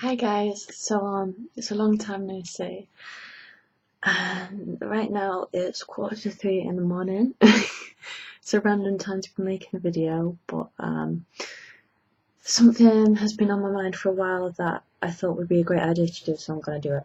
Hi guys, it's a long time no see, and right now it's 2:45 in the morning. It's a random time to be making a video, but something has been on my mind for a while that I thought would be a great idea to do, so I'm gonna do it.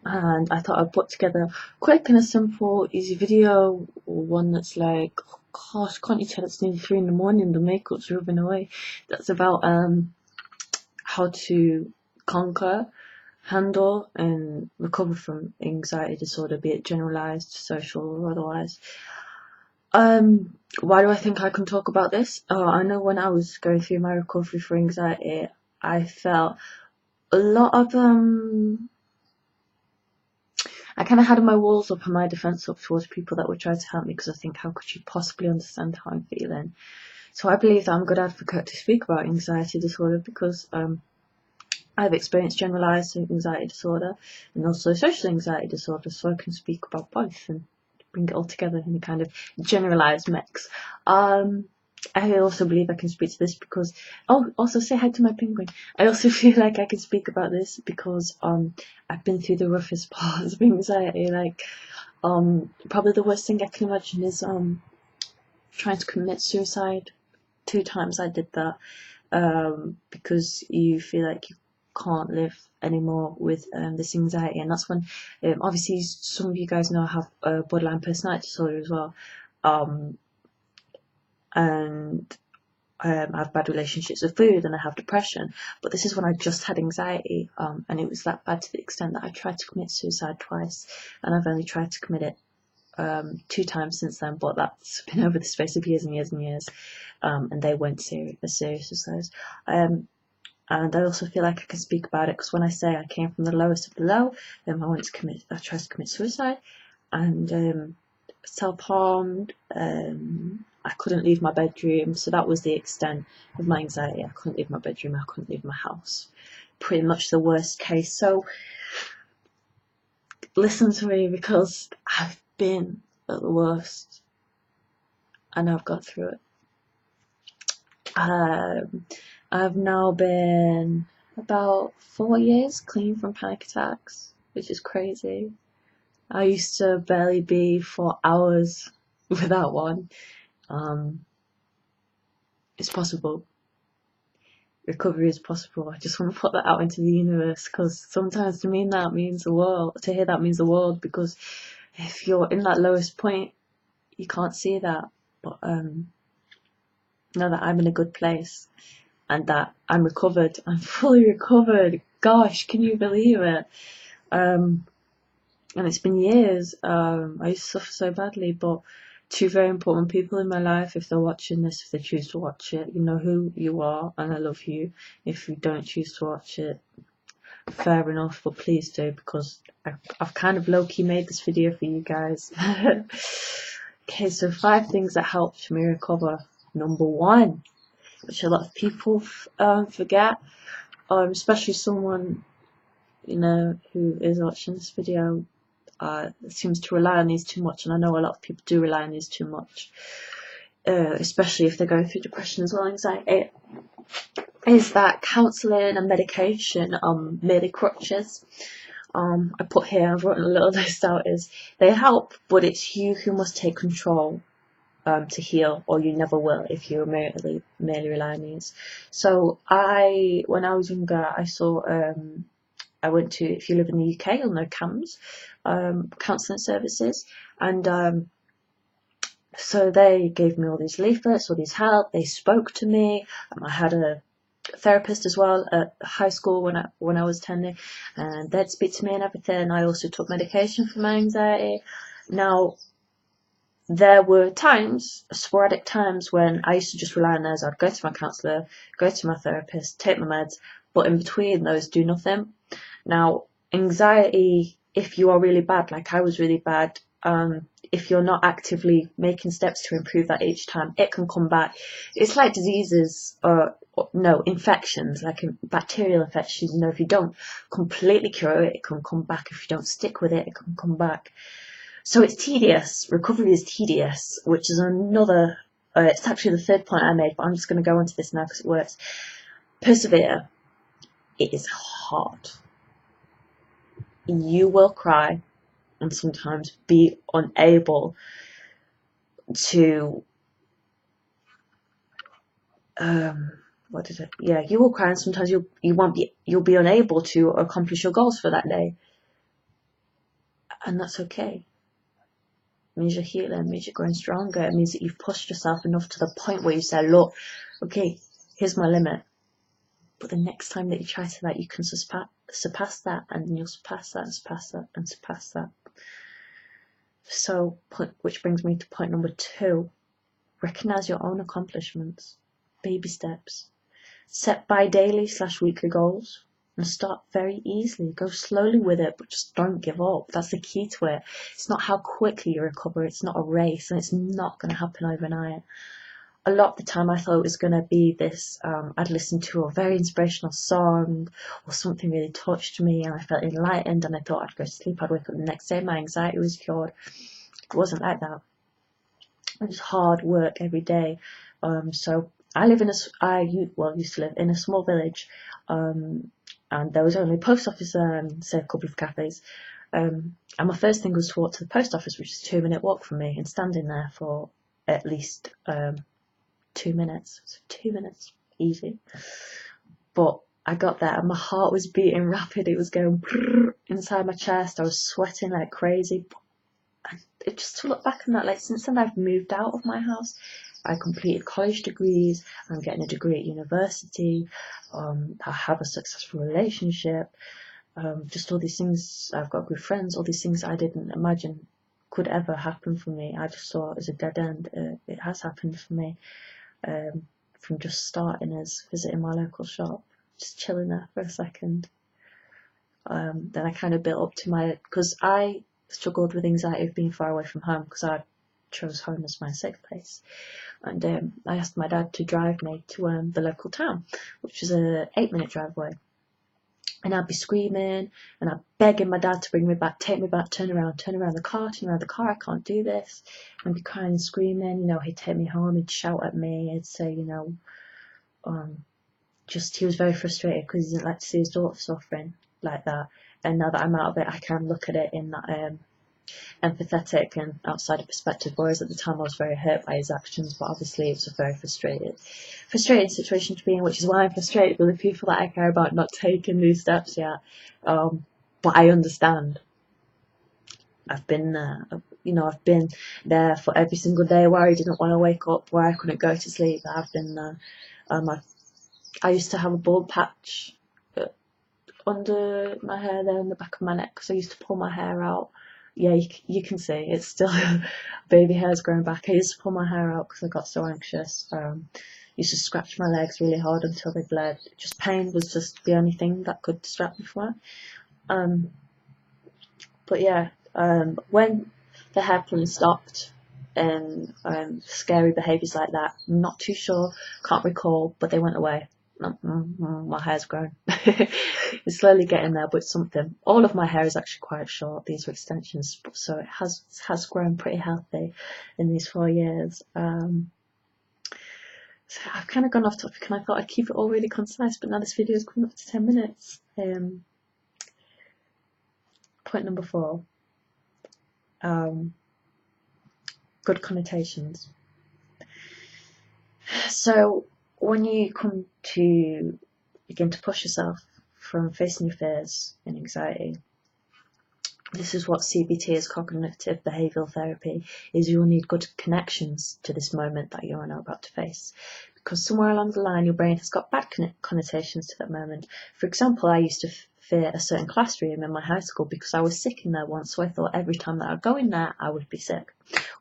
And I thought I'd put together a quick and a simple, easy video, one that's like, oh gosh, can't you tell it's nearly 3 in the morning? The makeup's rubbing away. That's about how to conquer, handle and recover from anxiety disorder, be it generalized, social or otherwise. Why do I think I can talk about this? I know when I was going through my recovery for anxiety, I felt a lot of I kind of had my walls up and my defense up towards people that would try to help me, because I think, how could you possibly understand how I'm feeling? So I believe that I'm a good advocate to speak about anxiety disorder, because I've experienced generalised anxiety disorder and also social anxiety disorder, so I can speak about both and bring it all together in a kind of generalised mix. I also believe I can speak to this because, oh, also say hi to my penguin. I also feel like I can speak about this because I've been through the roughest parts of anxiety. Like probably the worst thing I can imagine is trying to commit suicide. 2 times I did that because you feel like you can't live anymore with this anxiety, and that's when obviously some of you guys know I have borderline personality disorder as well, and I have bad relationships with food and I have depression, but this is when I just had anxiety, and it was that bad to the extent that I tried to commit suicide twice, and I've only tried to commit it 2 times since then, but that's been over the space of years and years and years, and they weren't as serious as those. And I also feel like I can speak about it because when I say I came from the lowest of the low, I tried to commit suicide and self-harmed. I couldn't leave my bedroom, so that was the extent of my anxiety. I couldn't leave my bedroom, I couldn't leave my house. Pretty much the worst case. So listen to me, because I've been at the worst and I've got through it. I've now been about 4 years clean from panic attacks, which is crazy. I used to barely be for hours without one. It's possible. Recovery is possible. I just want to put that out into the universe, because sometimes to me that means the world. To hear that means the world, because if you're in that lowest point, you can't see that. But now that I'm in a good place and that I'm recovered, I'm fully recovered. Gosh, can you believe it? And it's been years. I used to suffer so badly, but two very important people in my life, if they're watching this, if they choose to watch it, you know who you are, and I love you. If you don't choose to watch it, fair enough, but please do, because I've kind of low-key made this video for you guys. Okay, so 5 things that helped me recover. Number 1, which a lot of people forget, especially someone who is watching this video seems to rely on these too much, and I know a lot of people do rely on these too much, especially if they're going through depression as well, anxiety, is that counselling and medication merely crutches. I put here, I've written a little list out, is they help, but it's you who must take control to heal, or you never will if you merely rely on these. So when I was younger, I went to, if you live in the UK, you'll know CAMS, counselling services, and so they gave me all these leaflets, all these help, they spoke to me. I had a therapist as well at high school when I was attending, and they'd speak to me and everything. I also took medication for my anxiety. Now, there were sporadic times, when I used to just rely on those. I'd go to my counsellor, go to my therapist, take my meds, but in between those, do nothing. Now, anxiety, if you are really bad, like I was really bad, if you're not actively making steps to improve that each time, it can come back. It's like diseases, infections, like bacterial infections. If you don't completely cure it, it can come back. If you don't stick with it, it can come back. So it's tedious. Recovery is tedious, which is another, it's actually the 3rd point I made, but I'm just going to go into this now because it works. Persevere. it is hard. You will cry and sometimes be unable to you will cry, and sometimes you'll be unable to accomplish your goals for that day, and that's okay. It means you're healing, it means you're growing stronger, it means that you've pushed yourself enough to the point where you say, look, okay, here's my limit, but the next time that you try to that, you can surpass that, and you'll surpass that and surpass that and surpass that. So, which brings me to point number 2. Recognize your own accomplishments. Baby steps. Set bi-daily/weekly goals and start very easily. Go slowly with it, but just don't give up. That's the key to it. It's not how quickly you recover. It's not a race, and it's not going to happen overnight. A lot of the time I thought it was going to be this, I'd listen to a very inspirational song or something really touched me and I felt enlightened and I thought I'd go to sleep, I'd wake up the next day, my anxiety was cured. It wasn't like that. It was hard work every day. So I live used to live in a small village, and there was only a post office there and say a couple of cafes. And my first thing was to walk to the post office, which is a 2-minute walk from me, and standing there for at least 2 minutes. So 2 minutes, easy. But I got there and my heart was beating rapid. It was going inside my chest. I was sweating like crazy. And it just to look back on that, like since then I've moved out of my house. I completed college degrees. I'm getting a degree at university. I have a successful relationship. Just all these things. I've got good friends. All these things I didn't imagine could ever happen for me. I just saw it as a dead end. It has happened for me. From just starting as visiting my local shop, just chilling there for a second. Then I kind of built up to because I struggled with anxiety of being far away from home because I chose home as my safe place. And I asked my dad to drive me to the local town, which is a 8-minute drive away. And I'd be screaming and I'd begging my dad to bring me back, take me back, turn around the car, I can't do this. I'd be crying and screaming, he'd take me home, he'd shout at me, he'd say, he was very frustrated because he didn't like to see his daughter suffering like that. And now that I'm out of it, I can look at it in that empathetic and outside perspective, whereas at the time I was very hurt by his actions, but obviously it was a very frustrating situation to be in, which is why I'm frustrated with the people that I care about not taking these steps yet. But I understand. I've been there. I've been there for every single day where I didn't want to wake up, where I couldn't go to sleep. I've been there. I used to have a bald patch under my hair there in the back of my neck because I used to pull my hair out. Yeah, you can see it's still baby hair's growing back. I used to pull my hair out because I got so anxious. Used to scratch my legs really hard until they bled. Just pain was just the only thing that could distract me from it. But yeah, when the hair pulling stopped and scary behaviours like that, I'm not too sure, can't recall, but they went away. My hair's grown. It's slowly getting there, but something. All of my hair is actually quite short. These are extensions, so it has grown pretty healthy in these 4 years. So I've kind of gone off topic, and I thought I'd keep it all really concise, but now this video is coming up to 10 minutes. Point number 4. Good connotations. So when you come to begin to push yourself from facing your fears and anxiety, this is what CBT is, cognitive behavioural therapy, is you'll need good connections to this moment that you're now about to face. Because somewhere along the line, your brain has got bad connotations to that moment. For example, I used to fear a certain classroom in my high school because I was sick in there once, so I thought every time that I'd go in there, I would be sick.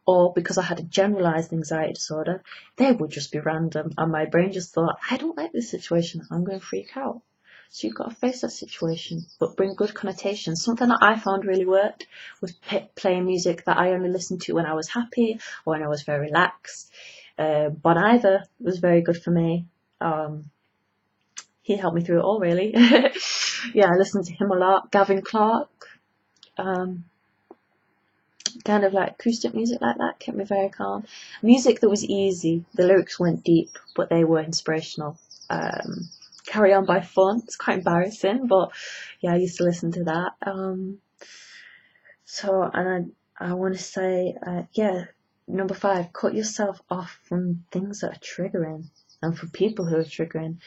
Or because I had a generalised anxiety disorder, they would just be random, and my brain just thought, I don't like this situation, I'm going to freak out. So you've got to face that situation, but bring good connotations. Something that I found really worked was playing music that I only listened to when I was happy or when I was very relaxed. Bon Iver was very good for me. He helped me through it all, really. Yeah, I listened to him a lot. Gavin Clark. Kind of like acoustic music like that kept me very calm. Music that was easy. The lyrics weren't deep, but they were inspirational. Carry On by Fun. It's quite embarrassing, but yeah, I used to listen to that. And I want to say, yeah, number 5, cut yourself off from things that are triggering and from people who are triggering.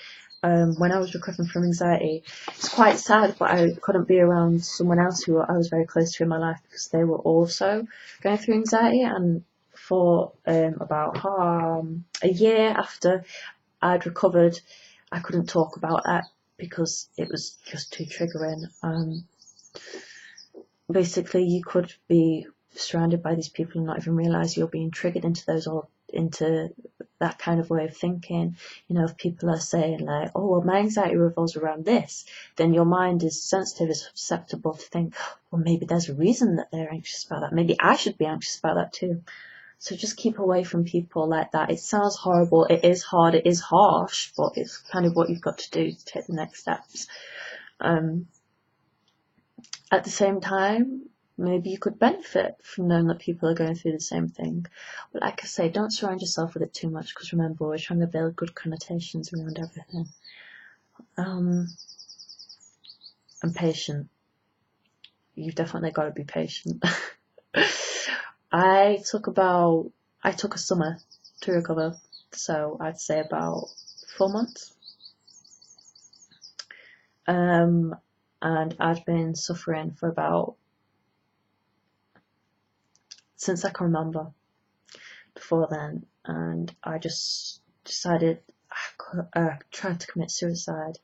When I was recovering from anxiety, it's quite sad, but I couldn't be around someone else who I was very close to in my life because they were also going through anxiety. And for about a year after I'd recovered, I couldn't talk about that because it was just too triggering. Basically, you could be surrounded by these people and not even realize you're being triggered into that kind of way of thinking. You know, if people are saying like, oh, well, my anxiety revolves around this, then your mind is sensitive, is susceptible to think, well, maybe there's a reason that they're anxious about that. Maybe I should be anxious about that too. So just keep away from people like that. It sounds horrible. It is hard. It is harsh, but it's kind of what you've got to do to take the next steps. At the same time, maybe you could benefit from knowing that people are going through the same thing. But like I say, don't surround yourself with it too much, because remember, we're trying to build good connotations around everything. And patient. You've definitely got to be patient. I took a summer to recover, so I'd say about 4 months. And I'd been suffering for since I can remember before then, and I just decided I tried to commit suicide.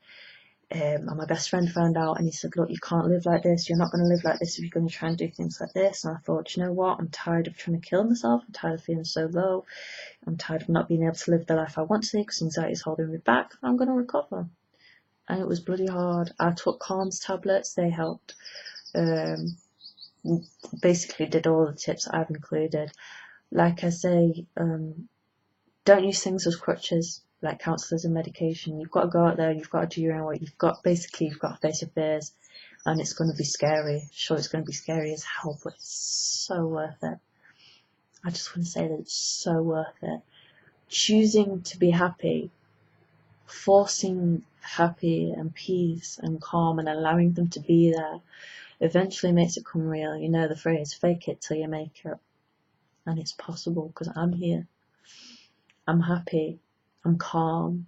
And my best friend found out, and he said, look, you can't live like this, you're not going to live like this if you're going to try and do things like this. And I thought, you know what, I'm tired of trying to kill myself, I'm tired of feeling so low, I'm tired of not being able to live the life I want to because anxiety is holding me back. I'm going to recover. And it was bloody hard. I took calms tablets, they helped. Basically did all the tips I've included. Like I say, don't use things as crutches like counsellors and medication. You've got to go out there, you've got to do your own work, you've got to face your fears, and it's going to be scary. Sure, it's going to be scary as hell, but it's so worth it. I just want to say that it's so worth it. Choosing to be happy, forcing happy and peace and calm and allowing them to be there eventually makes it come real. You know the phrase, fake it till you make it. And it's possible because I'm here. I'm happy. I'm calm.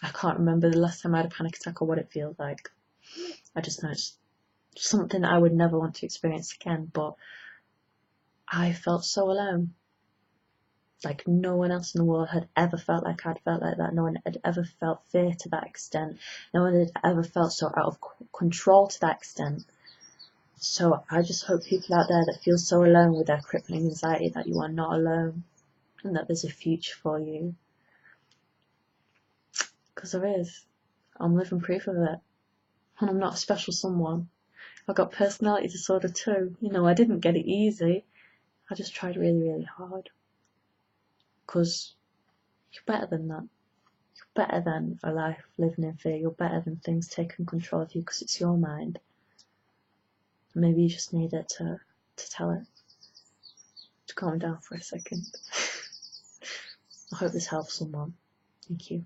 I can't remember the last time I had a panic attack or what it feels like. I just know it's something that I would never want to experience again, but I felt so alone. Like no one else in the world had ever felt like I'd felt like that. No one had ever felt fear to that extent. No one had ever felt so out of control to that extent. So I just hope people out there that feel so alone with their crippling anxiety that you are not alone and that there's a future for you. Because there is. I'm living proof of it. And I'm not a special someone. I've got personality disorder too. You know, I didn't get it easy. I just tried really, really hard. Because you're better than that. You're better than a life living in fear. You're better than things taking control of you because it's your mind. Maybe you just need it to tell it to calm down for a second. I hope this helps someone. Thank you.